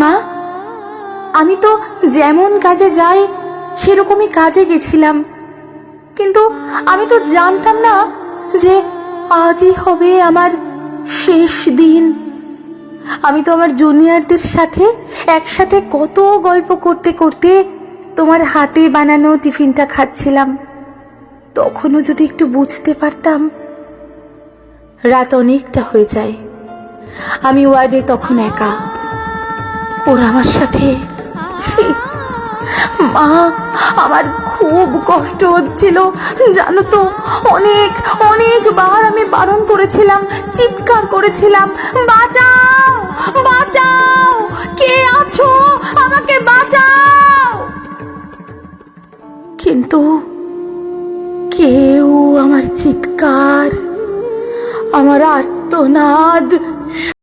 মা, আমি তো যেমন কাজে যাই সেরকমই কাজে গেছিলাম, কিন্তু আমি তো জানতাম না যে আজই হবে আমার শেষ দিন। আমি তো আমার জুনিয়রদের সাথে একসাথে কত গল্প করতে করতে তোমার হাতে বানানো টিফিনটা খাচ্ছিলাম। তখনও যদি একটু বুঝতে পারতাম। রাত অনেকটা হয়ে যায়। আমি ওয়ার্ডে তখন একা। ওরা আমার সাথে, ছি মা, আমার খুব কষ্ট হচ্ছিল জানো তো। অনেকবার আমি বারণ করেছিলাম, চিৎকার করেছিলাম, বাঁচাও বাঁচাও, কে আছো, আমাকে বাঁচাও। কিন্তু কেউ আমার চিৎকার, আমার আর্তনাদ